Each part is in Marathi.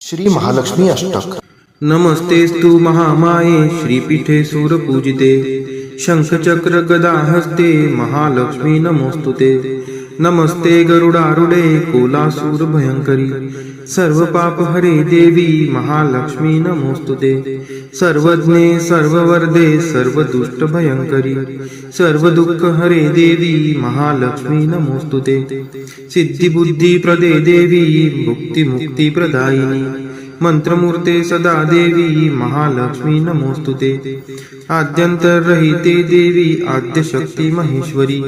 श्री महालक्ष्मी अष्टक। नमस्तेस्तु महामाये श्रीपीठे सूरपूजिते शंखचक्र गदा हस्ते महालक्ष्मी नमोस्तुते। नमस्ते गरुडारूढे कोलासूर भयंकरी सर्व पाप हरे देवी महालक्ष्मी नमोस्तुते। सर्वज्ञे सर्ववर्धे सर्वदुष्ट भयंकरी सर्व दुःख हरे देवी महालक्ष्मी नमोस्तुते। सिद्धि बुद्धि प्रदे देवी मुक्ति मुक्ति प्रदायिनी मंत्रमूर्ते सदा देवी महालक्ष्मी नमोस्तुते। आद्यंतरहिते देवी आद्यशक्ति महेश्वरी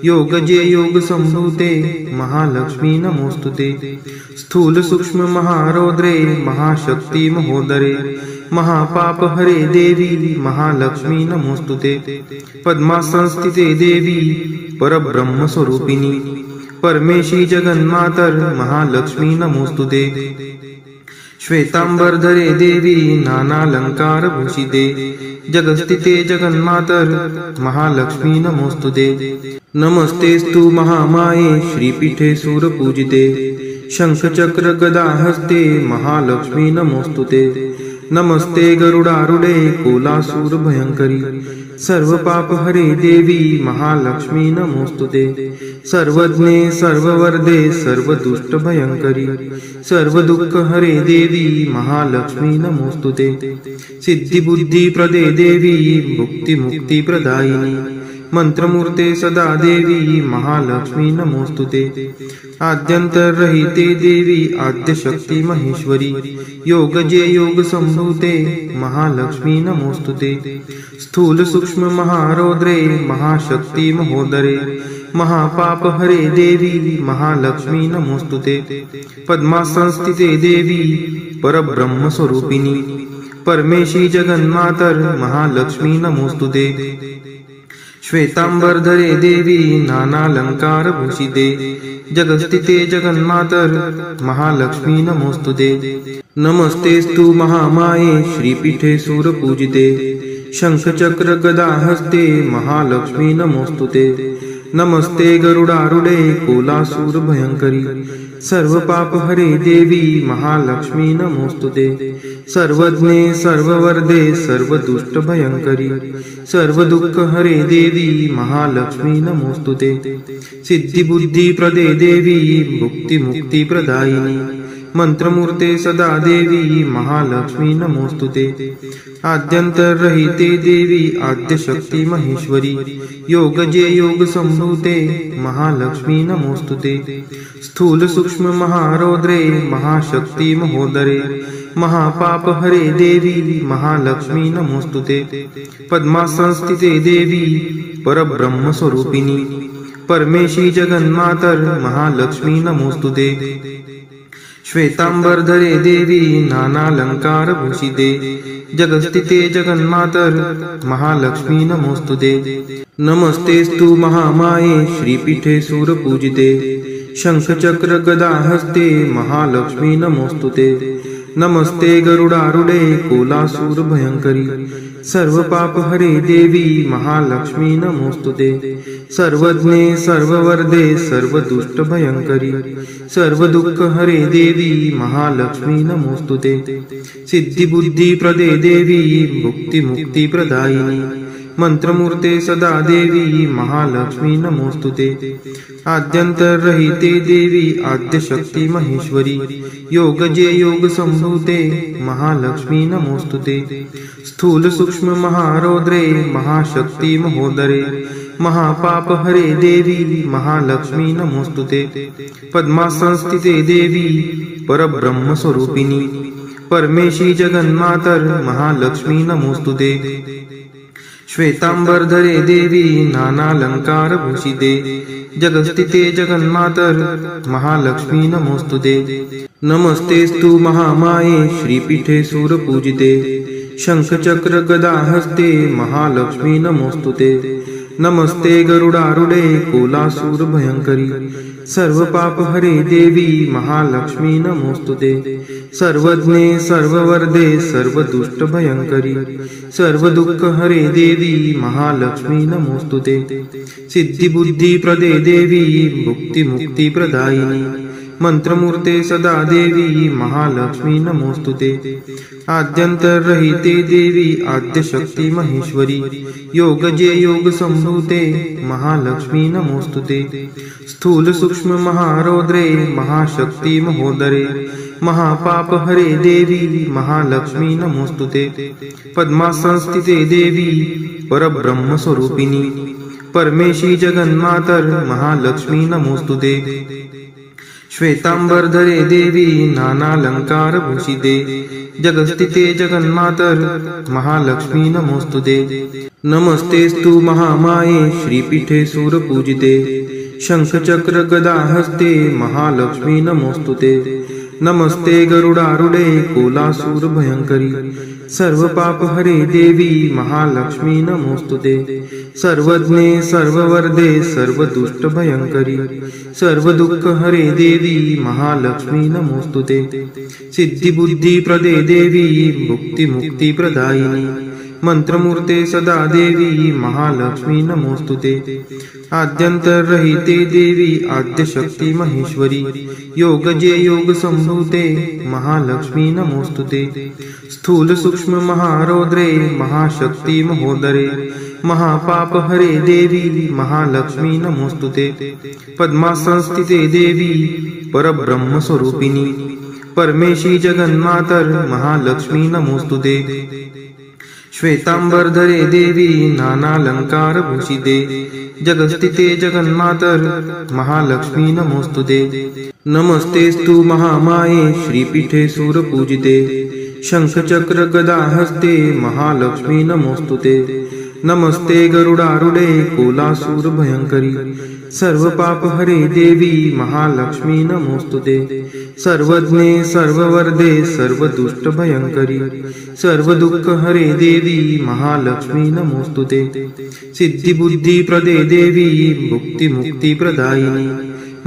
योगजे योग संभूते महालक्ष्मी नमोस्तुते। स्थूल सूक्ष्म महारौद्रे महाशक्ति महोदरे महापाप हरे देवी महालक्ष्मी नमोस्तुते। पद्मासनस्थिते देवी परब्रह्म स्वरूपिणी परमेशी जगन्मातर महालक्ष्मी नमोस्तुते। श्वेतांबरधरे देवी नानालंकार भूषिते जगस्थिते जगन्मातर महालक्ष्मी नमोस्तुते। नमस्तेस्तु महामाये श्रीपीठे सूरपूजिते शंखचक्र गदा हस्ते महालक्ष्मी नमोस्तुते। नमस्ते गरुडारूढे कोलासूर भयंकरी सर्व पाप हरे देवी महालक्ष्मी नमोस्तुते। सर्वज्ञे सर्ववर्धे सर्वदुष्ट भयंकरी सर्व दुःख हरे देवी महालक्ष्मी नमोस्तुते। सिद्धि बुद्धि प्रदे देवी मुक्ति मुक्ति प्रदायिनी मंत्रमूर्ते सदा देवी महालक्ष्मी नमोस्तुते। आद्यंतरहिते देवी आद्यशक्ति महेश्वरी योगजे योग संभूते महालक्ष्मी नमोस्तुते। स्थूल सूक्ष्म महारौद्रे महाशक्ति महोदरे महापाप हरे देवी महालक्ष्मी नमोस्तुते। पद्मासनस्थिते देवी परब्रह्म स्वरूपिणी परमेशी जगन्मातर महालक्ष्मी नमोस्तुते। श्वेतांबरधरे देवी नानालंकार भूषिते जगस्थिते जगन्मातर महालक्ष्मी नमोस्तुते। नमस्तेस्तु महामाये श्रीपीठे सूरपूजिते शंखचक्र गदा हस्ते महालक्ष्मी नमोस्तुते। नमस्ते गरुडारूढे कोलासूर भयंकरी सर्व पाप हरे देवी महालक्ष्मी नमोस्तुते। सर्वज्ञे सर्ववर्धे सर्वदुष्ट भयंकरी सर्व दुःख हरे देवी महालक्ष्मी नमोस्तुते। सिद्धि बुद्धि प्रदे देवी मुक्ति मुक्ति प्रदायिनी मंत्रमूर्ते सदा देवी महालक्ष्मी नमोस्तुते। आद्यंतरहिते देवी आद्यशक्ति महेश्वरी योगजे योग संभूते महालक्ष्मी नमोस्तुते। स्थूल सूक्ष्म महारौद्रे महाशक्ति महोदरे महापाप हरे देवी महालक्ष्मी नमोस्तुते। पद्मासनस्थिते देवी परब्रह्म स्वरूपिणी परमेशी जगन्मातर महालक्ष्मी नमोस्तुते। श्वेतांबरधरे देवी नानालंकार भूषिते जगस्थिते जगन्मातर महालक्ष्मी नमोस्तुते। नमस्तेस्तु महामाये श्रीपीठे सूरपूजिते शंखचक्र गदा हस्ते महालक्ष्मी नमोस्तुते। नमस्ते गरुडारूढे कोलासूर भयंकरी सर्व पाप हरे देवी महालक्ष्मी नमोस्तुते। सर्वज्ञे सर्ववर्धे सर्वदुष्ट भयंकरी सर्व दुःख हरे देवी महालक्ष्मी नमोस्तुते। सिद्धि बुद्धि प्रदे देवी मुक्ति मुक्ति प्रदायिनी मंत्रमूर्ते सदा देवी महालक्ष्मी नमोस्तुते। आद्यंतरहिते देवी आद्यशक्ति महेश्वरी योगजे योग संभूते महालक्ष्मी नमोस्तुते। स्थूल सूक्ष्म महारौद्रे महाशक्ति महोदरे महापाप हरे देवी महालक्ष्मी नमोस्तुते। पद्मासनस्थिते देवी परब्रह्म स्वरूपिणी परमेशी जगन्मातर महालक्ष्मी नमोस्तुते। श्वेतांबरधरे देवी नानालंकार भूषिते जगस्थिते जगन्मातर महालक्ष्मी नमोस्तुते। नमस्तेस्तु महामाये श्रीपीठे सूरपूजिते शंखचक्र गदा हस्ते महालक्ष्मी नमोस्तुते। नमस्ते गरुडारूढे कोलासूर भयंकरी सर्व पाप हरे देवी महालक्ष्मी नमोस्तुते। सर्वज्ञे सर्ववर्धे सर्वदुष्ट भयंकरी सर्व दुःख हरे देवी महालक्ष्मी नमोस्तुते। सिद्धि बुद्धि प्रदे देवी मुक्ति मुक्ति प्रदायिनी मंत्रमूर्ते सदा देवी महालक्ष्मी नमोस्तुते आद्यंतरहिते देवी आद्यशक्ती महेश्वरी योगजे योग संभूते महालक्ष्मी नमोस्तुते स्थूल सूक्ष्म महारौद्रे महाशक्ती महोदरे महापाप हरे देवी महालक्ष्मी नमोस्तुते पद्मासनस्थिते देवी परब्रह्म स्वरूपिणी परमेशी जगन्मातर महालक्ष्मी नमोस्तुते श्वेतांबरधरे देवी नानालंकार भूषिते जगस्थिते जगन्मातर महालक्ष्मी नमोस्तुते नमस्तेस्तु महामाये श्रीपीठे सूरपूजिते शंखचक्र गदा हस्ते महालक्ष्मी नमोस्तुते नमस्ते गरुडारूढे कोलासूर भयंकरी सर्व पाप हरे देवी महालक्ष्मी नमोस्तुते सर्वज्ञे सर्ववर्धे सर्व दुष्ट भयंकरी सर्व दुःख हरे देवी महालक्ष्मी नमोस्तुते सिद्धी बुद्धी प्रदे देवी भुक्ती मुक्ती प्रदायिनी मंत्रमूर्ते सदा देवी महालक्ष्मी नमोस्तुते आद्यंतरहिते देवी आद्यशक्ती महेश्वरी योगजे योग संभूते महालक्ष्मी नमोस्तुते स्थूल सूक्ष्म महारौद्रे महाशक्ती महोदरे महापाप हरे देवी महालक्ष्मी नमोस्तुते पद्मासनस्थिते देवी परब्रह्म स्वरूपिणी परमेशी जगन्मातर महालक्ष्मी नमोस्तुते श्वेतांबरधरे देवी नानालंकार भूषिते जगस्थिते जगन्मातर महालक्ष्मी नमोस्तुते नमस्तेस्तु महामाये श्रीपीठे सूरपूजिते शंखचक्र गदा हस्ते महालक्ष्मी नमोस्तुते नमस्ते गरुडारूढे कोलासूर भयंकरी सर्व पाप हरे देवी महालक्ष्मी नमोस्तुते सर्वज्ञे सर्ववर्धे सर्व दुष्ट भयंकरी सर्व दुःख हरे देवी महालक्ष्मी नमोस्तुते सिद्धी बुद्धी प्रदे देवी भुक्ती मुक्ती प्रदायिनी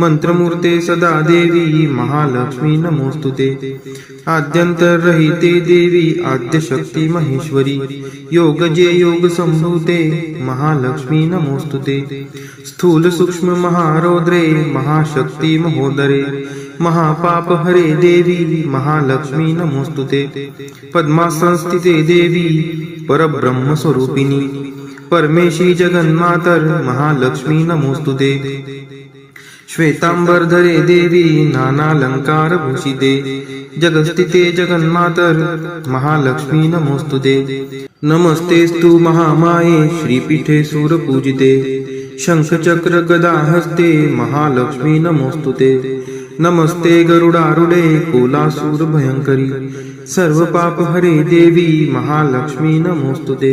मंत्रमूर्ते सदा देवी महालक्ष्मी नमोस्तुते आद्यंतरहिते देवी आद्यशक्ती महेश्वरी योगजे योग संभूते महालक्ष्मी नमोस्तुते स्थूल सूक्ष्म महारौद्रे महाशक्ती महोदरे महापाप हरे देवी महालक्ष्मी नमोस्तुते पद्मासनस्थिते देवी परब्रह्म स्वरूपिणी परमेशी जगन्मातर महालक्ष्मी नमोस्तुते श्वेतांबरधरे देवी नानालंकार भूषिते जगस्थिते जगन्मातर महालक्ष्मी नमोस्तुते नमस्तेस्तु महामाये श्रीपीठे सूरपूजिते शंखचक्र गदा हस्ते महालक्ष्मी नमोस्तुते नमस्ते गरुडारूढे कोलासूर भयंकरी सर्व पाप हरे देवी महालक्ष्मी नमोस्तुते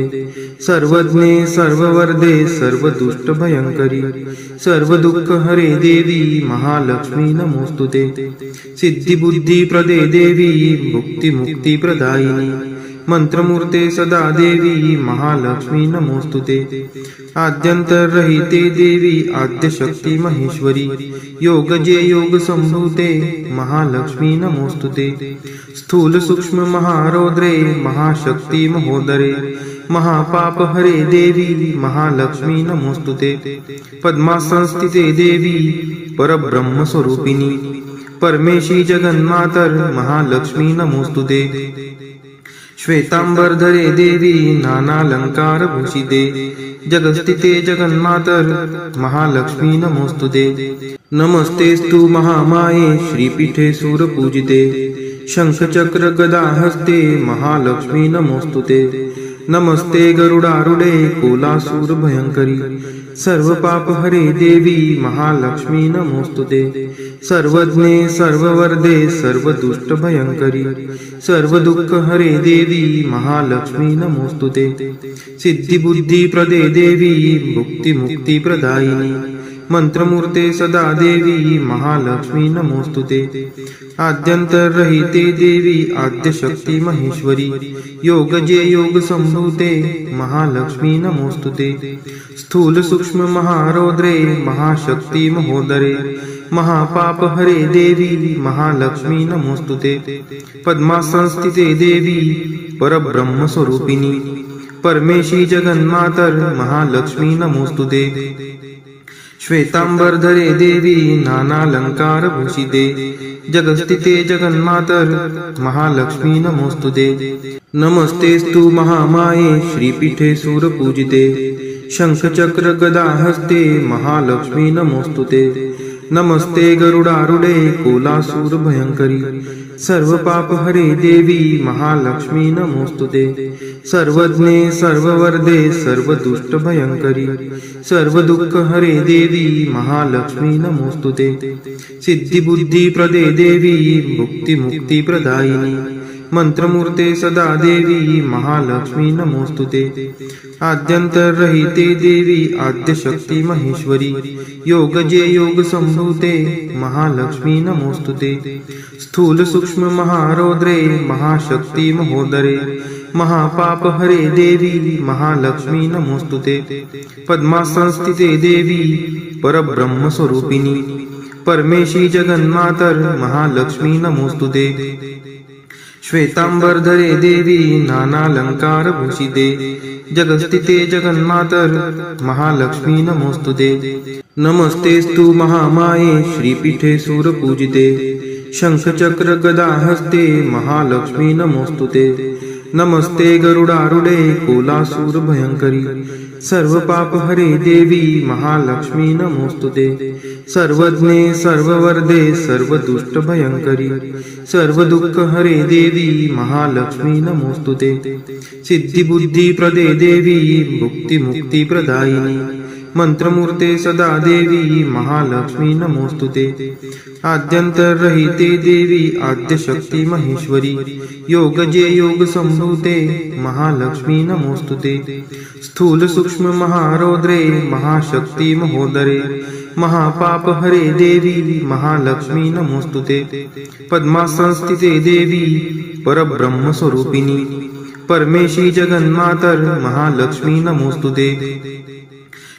सर्वज्ञे सर्ववर्धे सर्व दुष्ट भयंकरी सर्व दुःख हरे देवी महालक्ष्मी नमोस्तुते सिद्धी बुद्धी प्रदे देवी भुक्ती मुक्ती प्रदायिनी मंत्रमूर्ते सदा देवी महालक्ष्मी नमोस्तुते आद्यंतरहिते देवी आद्यशक्ती महेश्वरी योगजे योग संभूते महालक्ष्मी नमोस्तुते स्थूल सूक्ष्म महारौद्रे महाशक्ती महोदरे महापाप हरे देवी महालक्ष्मी नमोस्तुते पद्मासनस्थिते देवी परब्रह्म स्वरूपिणी परमेशी जगन्मातर महालक्ष्मी नमोस्तुते श्वेतांबरधरे देवी नानालंकार भूषिते जगस्थिते जगन्मातर महालक्ष्मी नमोस्तुते नमस्तेस्तु महामाये श्रीपीठे सूरपूजिते शंखचक्र गदा हस्ते महालक्ष्मी नमोस्तुते नमस्ते गरुडारूढे कोलासूर भयंकरी सर्व पाप हरे देवी महालक्ष्मी नमोस्तुते सर्वज्ञे सर्ववर्धे सर्व दुष्ट भयंकरी सर्व दुःख हरे देवी महालक्ष्मी नमोस्तुते सिद्धी बुद्धी प्रदे देवी भुक्ती मुक्ती प्रदायिनी मंत्रमूर्ते सदा देवी महालक्ष्मी नमोस्तुते आद्यंतरहिते देवी आद्यशक्ती महेश्वरी योगजे योग संभूते महालक्ष्मी नमोस्तुते स्थूल सूक्ष्म महारौद्रे महाशक्ती महोदरे महापाप हरे देवी महालक्ष्मी नमोस्तुते पद्मासनस्थिते देवी परब्रह्म स्वरूपिणी परमेशी जगन्मातर महालक्ष्मी नमोस्तुते श्वेतांबरधरे देवी नानालंकारभूषिते जगस्थिते जगन्मातर महालक्ष्मी नमोस्तुते। नमस्तेस्तु महामाये श्रीपीठे सूरपूजिते शंखचक्र गदाहस्ते महालक्ष्मी नमोस्तुते। नमस्ते गरुडारूढे कोलासूर भयंकरी सर्वपापहरे देवी महालक्ष्मी नमोस्तुते। सर्वज्ञे सर्ववरदे सर्वदुष्टभयंकरी सर्वदुःखहरे देवी महालक्ष्मी नमोस्तुते। सिद्धिबुद्धिप्रदे देवी भुक्तिमुक्तिप्रदायिनी मंत्रमूर्ते सदा देवी महालक्ष्मी नमोस्तुते। आद्यंतरहिते देवी आद्यशक्ती महेश्वरी योगजे योग संभूते महालक्ष्मी नमोस्तुते। स्थूल सूक्ष्म महारौद्रे महाशक्ती महोदरे महापापहरे देवी महालक्ष्मी नमोस्तुते। पद्मासनस्थिते देवी परब्रह्म स्वरूपिणी परमेशी जगन्मातर महालक्ष्मी नमोस्तुते। श्वेतांबरधरे देवी नानालंकारभूषिते जगस्थिते जगन्मातर महालक्ष्मी नमोस्तुते। नमस्तेस्तु महामाये श्रीपीठे सूरपूजिते शंखचक्र गदाहस्ते महालक्ष्मी नमोस्तुते। नमस्ते गरुडारूढे कोलासूर भयंकरी सर्वपापहरे देवी महालक्ष्मी नमोस्तुते। सर्वज्ञे सर्ववरदे सर्वदुष्टभयंकरी सर्वदुःखहरे देवी महालक्ष्मी नमोस्तुते। सिद्धिबुद्धिप्रदे देवी भुक्तिमुक्तिप्रदायिनी मंत्रमूर्ते सदा देवी महालक्ष्मी नमोस्तुते। आद्यंतरहिते देवी आद्यशक्ती महेश्वरी योगजे योग संभूते महालक्ष्मी नमोस्तुते। स्थूल सूक्ष्म महारौद्रे महाशक्ती महोदरे महापापहरे देवी महालक्ष्मी नमोस्तुते। पद्मासनस्थिते देवी परब्रह्म स्वरूपिणी परमेशी जगन्मातर महालक्ष्मी नमोस्तुते।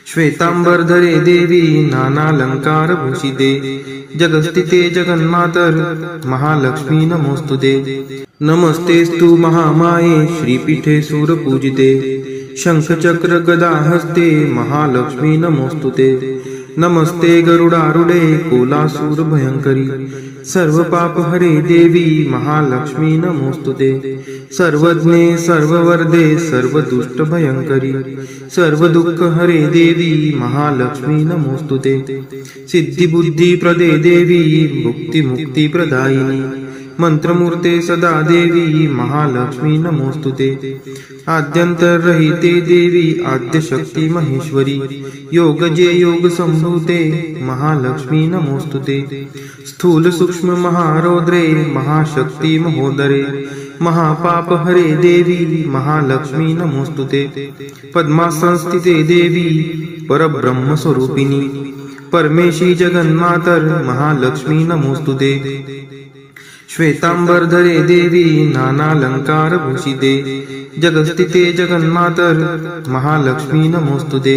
श्वेतांबरधरे देवी नानालंकारभूषिते जगस्थिते जगन्मातर महालक्ष्मी नमोस्तुते। नमस्तेस्तु महामाये श्रीपीठे सूरपूजिते शंखचक्र गदाहस्ते महालक्ष्मी नमोस्तुते। नमस्ते गरुडारूढे कोलासूर भयंकरी सर्वपापहरे देवी महालक्ष्मी नमोस्तुते। सर्वज्ञे सर्ववरदे सर्वदुष्टभयंकरी सर्वदुःखहरे देवी महालक्ष्मी नमोस्तुते। सिद्धिबुद्धिप्रदे देवी भुक्तिमुक्तिप्रदायिनी मंत्रमूर्ते सदा देवी महालक्ष्मी नमोस्तुते। आद्यंतरहिते देवी आद्यशक्ती महेश्वरी योगजे योग संभूते महालक्ष्मी नमोस्तुते। स्थूल सूक्ष्म महारौद्रे महाशक्ती महोदरे महापापहरे देवी महालक्ष्मी नमोस्तुते। पद्मासनस्थिते देवी परब्रह्म स्वरूपिणी परमेशी जगन्मातर महालक्ष्मी नमोस्तुते। श्वेतांबरधरे देवी नानालंकारभूषिते जगस्थिते जगन्मातर महालक्ष्मी नमोस्तुते।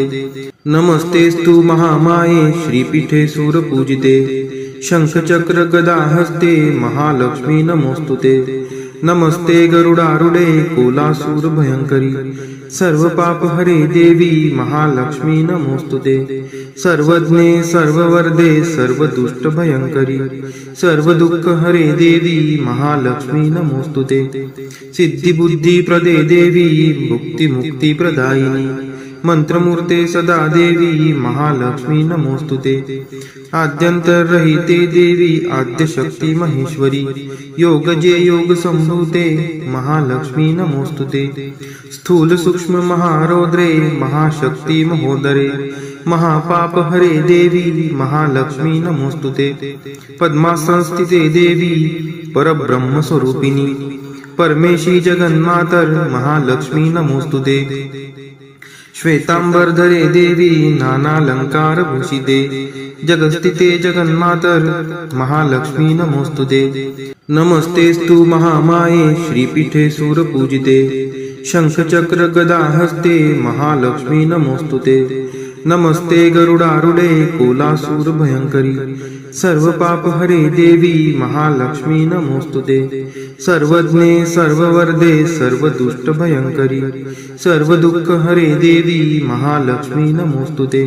नमस्तेस्तु महामाये श्रीपीठे सूरपूजिते शंखचक्र गदाहस्ते महालक्ष्मी नमोस्तुते। नमस्ते गरुडारूढे कोलासूर भयंकरी सर्वपापहरे देवी महालक्ष्मी नमोस्तुते। सर्वज्ञे सर्ववरदे सर्वदुष्टभयंकरी सर्वदुःखहरे देवी महालक्ष्मी नमोस्तुते। सिद्धिबुद्धिप्रदे देवी भुक्तिमुक्तिप्रदायिनी मंत्रमूर्ते सदा देवी महालक्ष्मी नमोस्तुते। आद्यंतरहिते देवी आद्यशक्ती महेश्वरी योगजे योग संभूते महालक्ष्मी नमोस्तुते। स्थूल सूक्ष्म महारौद्रे महाशक्ती महोदरे महापापहरे देवी महालक्ष्मी नमोस्तुते। पद्मासनस्थिते देवी परब्रह्म स्वरूपिणी परमेशी जगन्मातर महालक्ष्मी नमोस्तुते। श्वेतांबरधरे देवी नानालंकारभूषिते जगस्थिते जगन्मातर महालक्ष्मी नमोस्तुते। नमस्तेस्तु महामाये श्रीपीठे सूरपूजिते शंखचक्र गदाहस्ते महालक्ष्मी नमोस्तुते। नमस्ते गरुडारूढे कोलासूर भयंकरी सर्व पाप हरे देवी महालक्ष्मी नमोस्तुते सर्वज्ञे सर्ववरदे सर्व दुष्ट भयंकरी सर्व दुःख हरे देवी महालक्ष्मी नमोस्तुते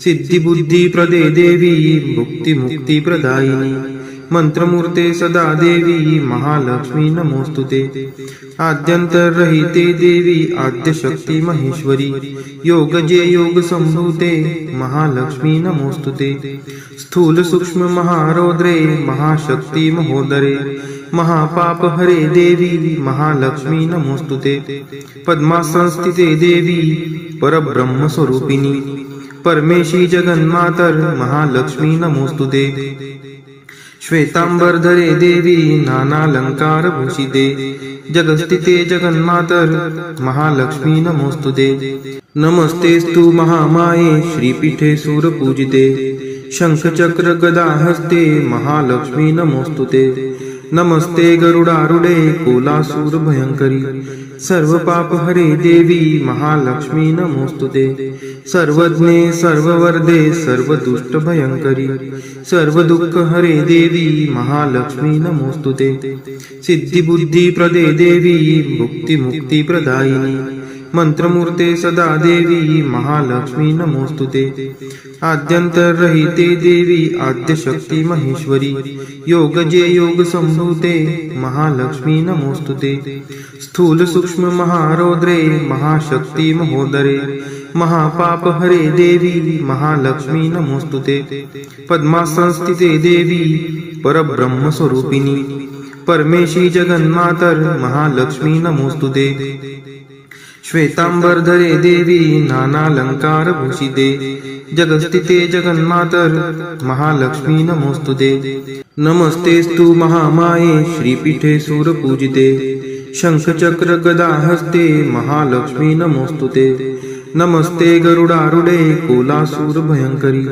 सिद्धी बुद्धी प्रदे देवी भुक्ती मुक्ती प्रदायिनी मंत्रमूर्ते सदा देवी महालक्ष्मी नमोस्तुते आद्यंतरहिते देवी आद्यशक्ती महेश्वरी योगजे योग संभूते महालक्ष्मी नमोस्तुते स्थूल सूक्ष्म महारौद्रे महाशक्ती महोदरे महापाप हरे देवी महालक्ष्मी नमोस्तुते पद्मासनस्थिते देवी परब्रह्म स्वरूपिणी परमेशी जगन्मातर महालक्ष्मी नमोस्तुते श्वेतांबरधरे देवी नानालंकार भूषिते जगस्थिते जगन्मातर महालक्ष्मी नमोस्तुते नमस्तेस्तु महामाये श्रीपीठे सूरपूजिते शंखचक्र गदा हस्ते महालक्ष्मी नमोस्तुते नमस्ते गरुडारूढे कोलासूर भयंकरी सर्व पाप हरे देवी महालक्ष्मी नमोस्तुते सर्वज्ञे सर्ववरदे सर्व दुष्ट भयंकरी सर्व दुःख हरे देवी महालक्ष्मी नमोस्तुते सिद्धी बुद्धी प्रदे देवी भुक्ती मुक्ती प्रदायिनी मंत्रमूर्ते सदा देवी महालक्ष्मी नमोस्तुते आद्यंतरहिते देवी आद्यशक्ती महेश्वरी योगजे योग संभूते महालक्ष्मी नमोस्तुते स्थूल सूक्ष्म महारौद्रे महाशक्ती महोदरे महापाप हरे देवी महालक्ष्मी नमोस्तुते पद्मासनस्थिते देवी परब्रह्म स्वरूपिणी परमेशी जगन्मातर महालक्ष्मी नमोस्तुते श्वेतांबरधरे देवी नानालंकार भूषिते जगस्थिते जगन्मातर महालक्ष्मी नमोस्तुते नमस्तेस्तु महामाये श्रीपीठे सूरपूजिते शंखचक्र गदा हस्ते महालक्ष्मी नमोस्तुते नमस्ते गरुडारूढे कोलासूर भयंकरी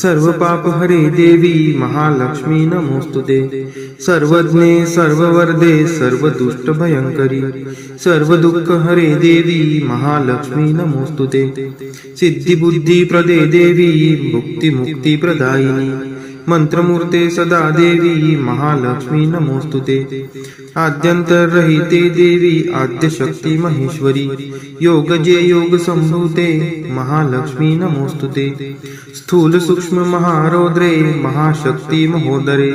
सर्व पाप हरे देवी महालक्ष्मी नमोस्तुते सर्वज्ञे सर्ववरदे सर्व दुष्ट भयंकरी सर्व दुःख हरे देवी महालक्ष्मी नमोस्तुते सिद्धी बुद्धी प्रदे देवी भुक्ती मुक्ती प्रदायिनी मंत्रमूर्ते सदा देवी महालक्ष्मी नमोस्तुते आद्यंतरहिते देवी आद्यशक्ती महेश्वरी योगजे योग संभूते महालक्ष्मी नमोस्तुते स्थूल सूक्ष्म महारौद्रे महाशक्ती महोदरे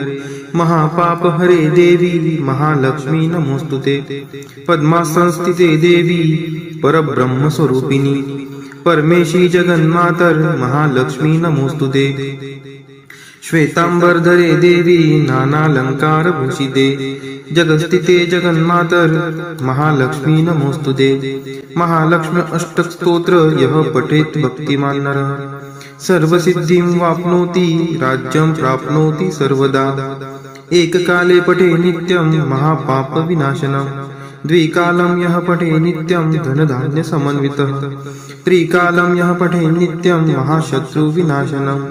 महापाप हरे देवी महालक्ष्मी नमोस्तुते पद्मासनस्थिते देवी परब्रह्म स्वरूपिणी परमेशी जगन्मातर महालक्ष्मी नमोस्तुते श्वेतांबरधरे देवी नानालंकार भूषिते जगस्थिते जगन्मातर महालक्ष्मी नमोस्तुते महालक्ष्मी अष्टक स्तोत्र यः पठेत् भक्तिमान् नरः सर्वसिद्धिं वाप्नोति राज्यं प्राप्नोति सर्वदा एककाले पठे नित्यं महापाप विनाशनम् द्विकालं यः पठे नित्यं धनधान्य समन्वितः त्रिकालं यः पठे नित्यं महाशत्रु विनाशनम्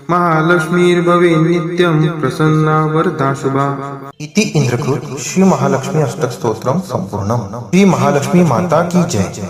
महालक्ष्मीर्भवे नित्यं प्रसन्ना वरदा शुभा। इति इंद्रकृत श्री महालक्ष्मी अष्टक स्तोत्रम संपूर्णम। श्री महालक्ष्मी माता की जय।